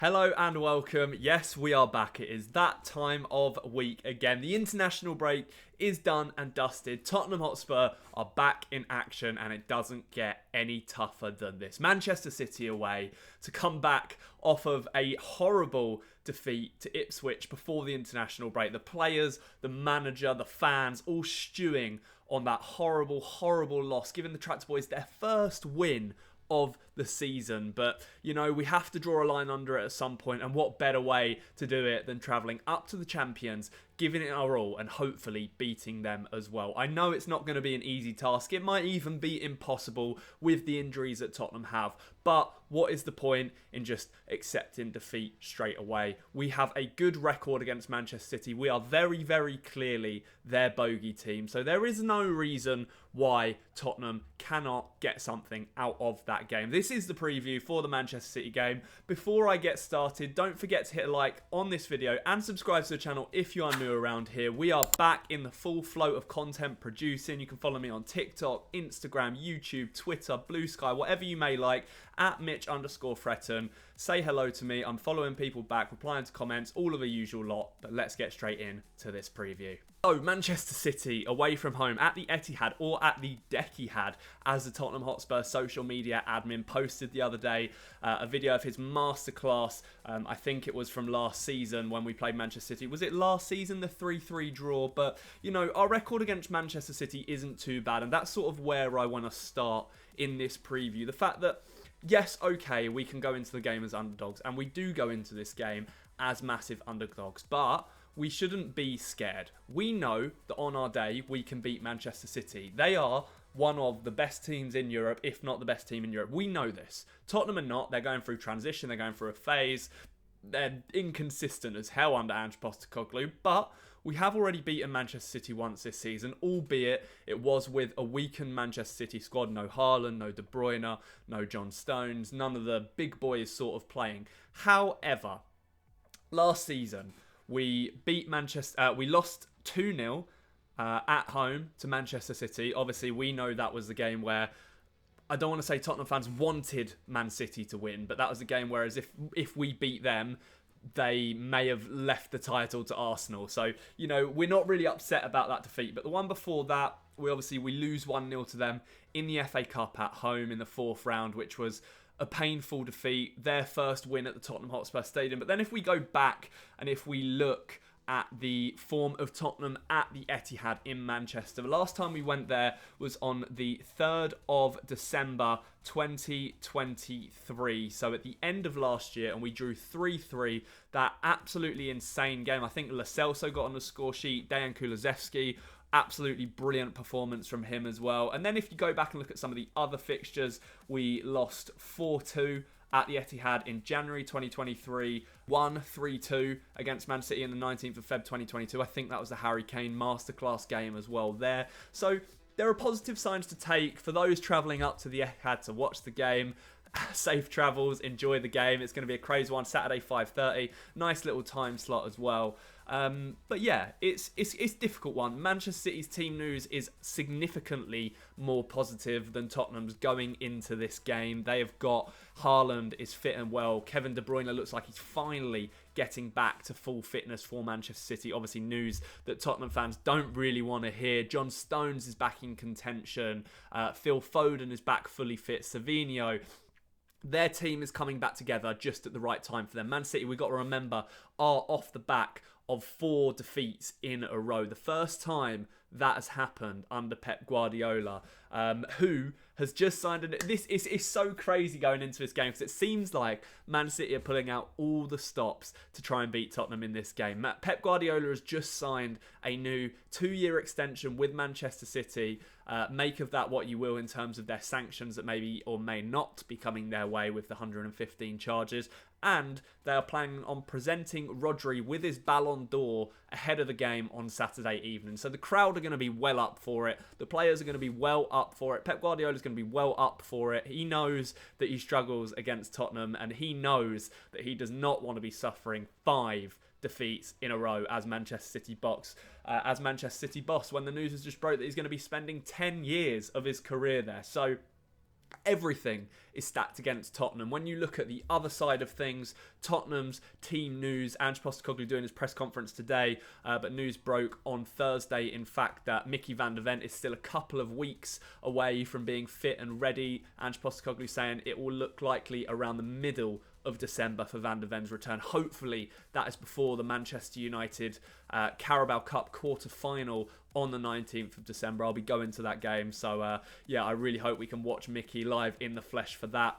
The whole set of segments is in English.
Hello and welcome. Yes, we are back. It is that time of week again. The international break is done and dusted. Tottenham Hotspur are back in action and it doesn't get any tougher than this. Manchester City away to come back off of a horrible defeat to Ipswich before the international break. The players, the manager, the fans all stewing on that horrible loss, giving the Tractor Boys their first win of the season. But you know, we have to draw a line under it at some point, and what better way to do it than travelling up to the champions, giving it our all and hopefully beating them as well. I know it's not going to be an easy task. It might even be impossible with the injuries that Tottenham have, but what is the point in just accepting defeat straight away? We have a good record against Manchester City. We are very clearly their bogey team, so there is no reason why Tottenham cannot get something out of that game. This is the preview for the Manchester City game. Before I get started, don't forget to hit a like on this video and subscribe to the channel if you are new around here. We are back in the full flow of content producing. You can follow me on TikTok, Instagram, YouTube, Twitter, Blue Sky, whatever you may like, at Mitch_Fretton. Say hello to me. I'm following people back, replying to comments, all of the usual lot. But let's get straight in to this preview. So, Manchester City away from home at the Etihad, or at the DEKIHAD, as the Tottenham Hotspur social media admin posted the other day, a video of his masterclass. I think it was from last season when we played Manchester City. Was it last season, the 3-3 draw? But, you know, our record against Manchester City isn't too bad, and that's sort of where I want to start in this preview. The fact that, yes, okay, we can go into the game as underdogs, and we do go into this game as massive underdogs, but we shouldn't be scared. We know that on our day, we can beat Manchester City. They are one of the best teams in Europe, if not the best team in Europe. We know this. Tottenham are not. They're going through transition. They're going through a phase. They're inconsistent as hell under Ange Postecoglou, but we have already beaten Manchester City once this season, albeit it was with a weakened Manchester City squad. No Haaland, no De Bruyne, no John Stones, none of the big boys sort of playing. However, last season, we beat Manchester. We lost 2-0 at home to Manchester City. Obviously, we know that was the game where I don't want to say Tottenham fans wanted Man City to win, but that was the game whereas if we beat them, they may have left the title to Arsenal. So, you know, we're not really upset about that defeat. But the one before that, we lose 1-0 to them in the FA Cup at home in the fourth round, which was a painful defeat, their first win at the Tottenham Hotspur Stadium. But then if we go back and if we look at the form of Tottenham at the Etihad in Manchester, the last time we went there was on the 3rd of December 2023, so at the end of last year, and we drew 3-3. That absolutely insane game. I think Lo Celso got on the score sheet, Dejan Kulusevski, absolutely brilliant performance from him as well. And then if you go back and look at some of the other fixtures, we lost 4-2 at the Etihad in January 2023, won 3-2 against Man City on the 19th of Feb 2022. I think that was the Harry Kane masterclass game as well there. So there are positive signs to take for those travelling up to the Etihad to watch the game. Safe travels, enjoy the game. It's going to be a crazy one, Saturday 5:30. Nice little time slot as well. But yeah, it's a difficult one. Manchester City's team news is significantly more positive than Tottenham's going into this game. They have got Haaland is fit and well. Kevin De Bruyne looks like he's finally getting back to full fitness for Manchester City. Obviously news that Tottenham fans don't really want to hear. John Stones is back in contention. Phil Foden is back fully fit. Savinho. Their team is coming back together just at the right time for them. Man City, we've got to remember, are off the back of 4 defeats in a row. The first time that has happened under Pep Guardiola, who has just signed this is so crazy going into this game because it seems like Man City are pulling out all the stops to try and beat Tottenham in this game. Pep Guardiola has just signed a new 2-year extension with Manchester City. Make of that what you will in terms of their sanctions that may or may not be coming their way with the 115 charges. And they are planning on presenting Rodri with his Ballon d'Or ahead of the game on Saturday evening. So the crowd are going to be well up for it. The players are going to be well up for it. Pep Guardiola is going to be well up for it. He knows that he struggles against Tottenham, and he knows that he does not want to be suffering 5 defeats in a row as Manchester City boss. When the news has just broke that he's going to be spending 10 years of his career there. So Everything is stacked against Tottenham. When you look at the other side of things, Tottenham's team news, Ange Postecoglou doing his press conference today, but news broke on Thursday, in fact, that Mickey van der Ven is still a couple of weeks away from being fit and ready. Ange Postecoglou saying it will look likely around the middle of December for Van der Ven's return. Hopefully that is before the Manchester United Carabao Cup quarter-final on the 19th of December. I'll be going to that game. So yeah, I really hope we can watch Mickey live in the flesh for that.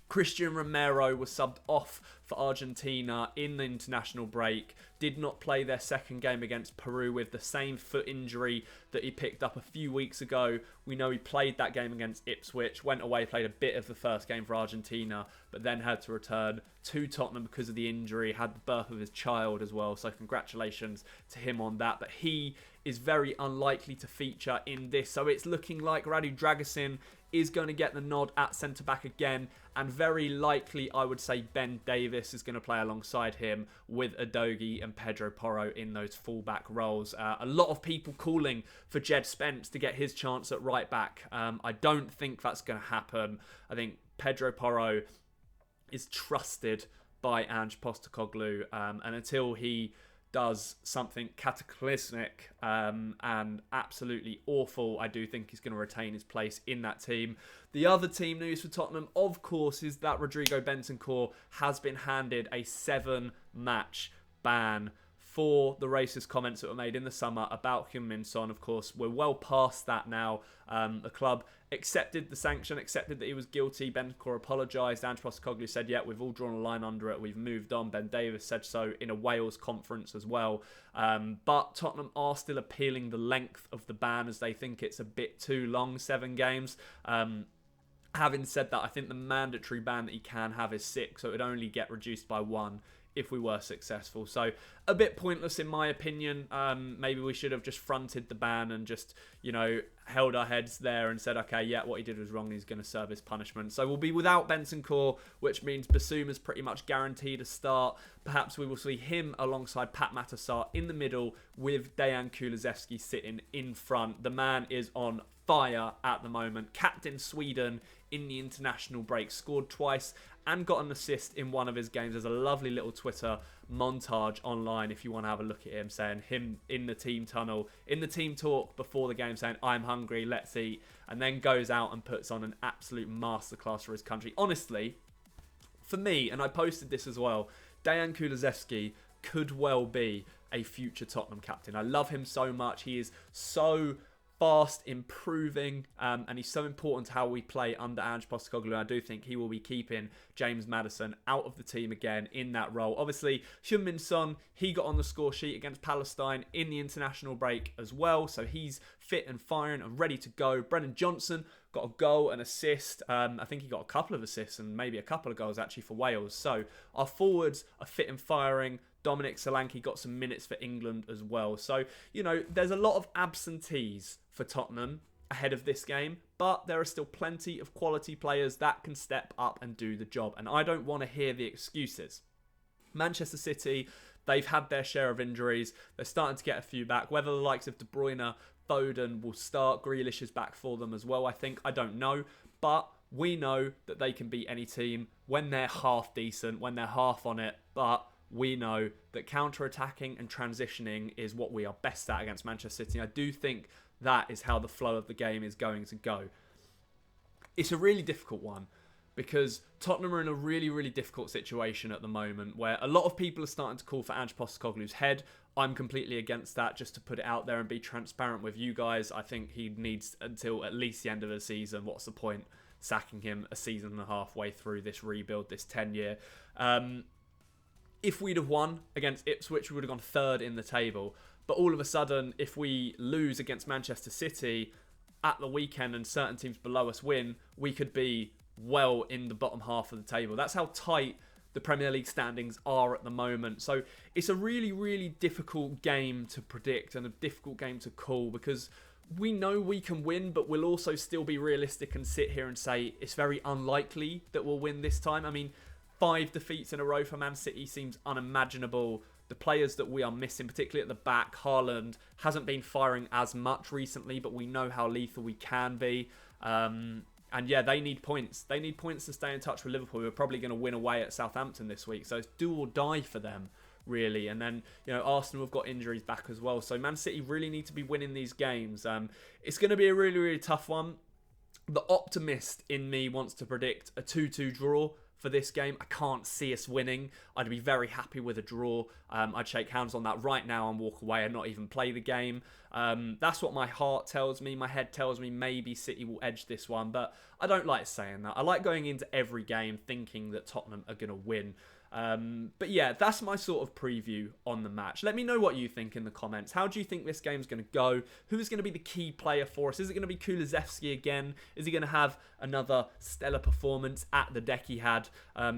Christian Romero was subbed off for Argentina in the international break. Did not play their second game against Peru with the same foot injury that he picked up a few weeks ago. We know he played that game against Ipswich, went away, played a bit of the first game for Argentina, but then had to return to Tottenham because of the injury, had the birth of his child as well. So congratulations to him on that. But he is very unlikely to feature in this. So it's looking like Radu Dragusin is going to get the nod at centre-back again, and very likely I would say Ben Davies is going to play alongside him with Udogie and Pedro Porro in those full-back roles. A lot of people calling for Jed Spence to get his chance at right-back. I don't think that's going to happen. I think Pedro Porro is trusted by Ange Postecoglou, and until he does something cataclysmic and absolutely awful, I do think he's going to retain his place in that team. The other team news for Tottenham, of course, is that Rodrigo Bentancur has been handed a 7-match ban for the racist comments that were made in the summer about Heung-min Son. Of course, we're well past that now. The club accepted the sanction, accepted that he was guilty. Bentancur apologised. Ange Postecoglou said, yeah, we've all drawn a line under it. We've moved on. Ben Davies said so in a Wales conference as well. But Tottenham are still appealing the length of the ban as they think it's a bit too long, 7 games. Having said that, I think the mandatory ban that he can have is 6, so it would only get reduced by 1 if we were successful. So a bit pointless in my opinion. Maybe we should have just fronted the ban and just, held our heads there and said, okay, yeah, what he did was wrong. He's going to serve his punishment. So we'll be without Bentancur, which means Bissouma's pretty much guaranteed a start. Perhaps we will see him alongside Pat Matassar in the middle with Dejan Kulusevski sitting in front. The man is on fire at the moment. Captain Sweden in the international break, scored twice and got an assist in one of his games. There's a lovely little Twitter montage online if you want to have a look at him, saying him in the team tunnel, in the team talk before the game, saying, I'm hungry, let's eat, and then goes out and puts on an absolute masterclass for his country. Honestly, for me, and I posted this as well, Dejan Kulusevski could well be a future Tottenham captain. I love him so much. He is so fast, improving, and he's so important to how we play under Ange Postecoglou. I do think he will be keeping James Maddison out of the team again in that role. Obviously, Heung-min Son, he got on the score sheet against Palestine in the international break as well, so he's fit and firing and ready to go. Brennan Johnson got a goal and assist. I think he got a couple of assists and maybe a couple of goals actually for Wales. So our forwards are fit and firing. Dominic Solanke got some minutes for England as well. So, there's a lot of absentees for Tottenham ahead of this game, but there are still plenty of quality players that can step up and do the job. And I don't want to hear the excuses. Manchester City, they've had their share of injuries. They're starting to get a few back. Whether the likes of De Bruyne, Foden will start. Grealish is back for them as well, I think. I don't know. But we know that they can beat any team when they're half decent, when they're half on it. But we know that counter-attacking and transitioning is what we are best at against Manchester City. I do think that is how the flow of the game is going to go. It's a really difficult one because Tottenham are in a really, really difficult situation at the moment where a lot of people are starting to call for Ange Postecoglou's head. I'm completely against that, just to put it out there and be transparent with you guys. I think he needs until at least the end of the season. What's the point sacking him a season and a half way through this rebuild, this 10-year? If we'd have won against Ipswich, we would have gone 3rd in the table. But all of a sudden, if we lose against Manchester City at the weekend and certain teams below us win, we could be well in the bottom half of the table. That's how tight the Premier League standings are at the moment. So it's a really, really difficult game to predict and a difficult game to call because we know we can win, but we'll also still be realistic and sit here and say it's very unlikely that we'll win this time. I mean, 5 defeats in a row for Man City seems unimaginable. The players that we are missing, particularly at the back, Haaland hasn't been firing as much recently, but we know how lethal we can be. And yeah, they need points. They need points to stay in touch with Liverpool, who are probably going to win away at Southampton this week. So it's do or die for them, really. And then, you know, Arsenal have got injuries back as well. So Man City really need to be winning these games. It's going to be a really, really tough one. The optimist in me wants to predict a 2-2 draw for this game. I can't see us winning. I'd be very happy with a draw. I'd shake hands on that right now and walk away and not even play the game. That's what my heart tells me. My head tells me maybe City will edge this one, but I don't like saying that. I like going into every game thinking that Tottenham are going to win. But yeah, that's my sort of preview on the match. Let me know what you think in the comments. How do you think this game's going to go? Who's going to be the key player for us? Is it going to be Kulusevski again? Is he going to have another stellar performance at the DEKIHAD?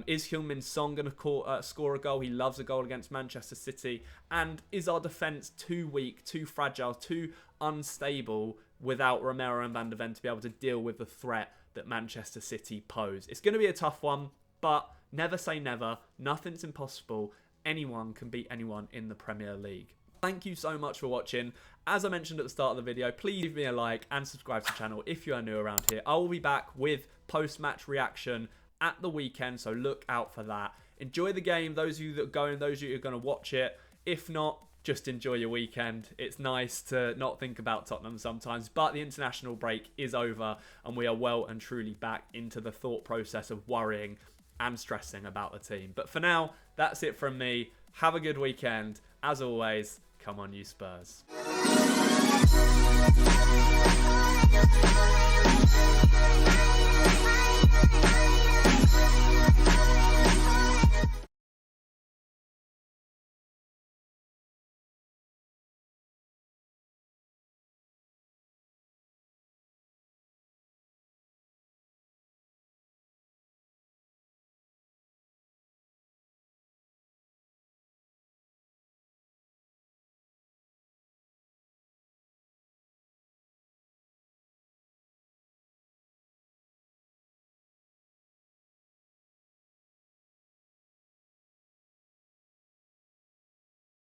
Is Heung-min Son going to score a goal? He loves a goal against Manchester City. And is our defence too weak, too fragile, too unstable without Romero and Van de Ven to be able to deal with the threat that Manchester City pose? It's going to be a tough one, but never say never. Nothing's impossible. Anyone can beat anyone in the Premier League. Thank you so much for watching. As I mentioned at the start of the video, please leave me a like and subscribe to the channel if you are new around here. I will be back with post-match reaction at the weekend, so look out for that. Enjoy the game, those of you that are going, those of you who are going to watch it. If not, just enjoy your weekend. It's nice to not think about Tottenham sometimes, but the international break is over and we are well and truly back into the thought process of worrying and stressing about the team. But for now, that's it from me. Have a good weekend. As always, come on you Spurs.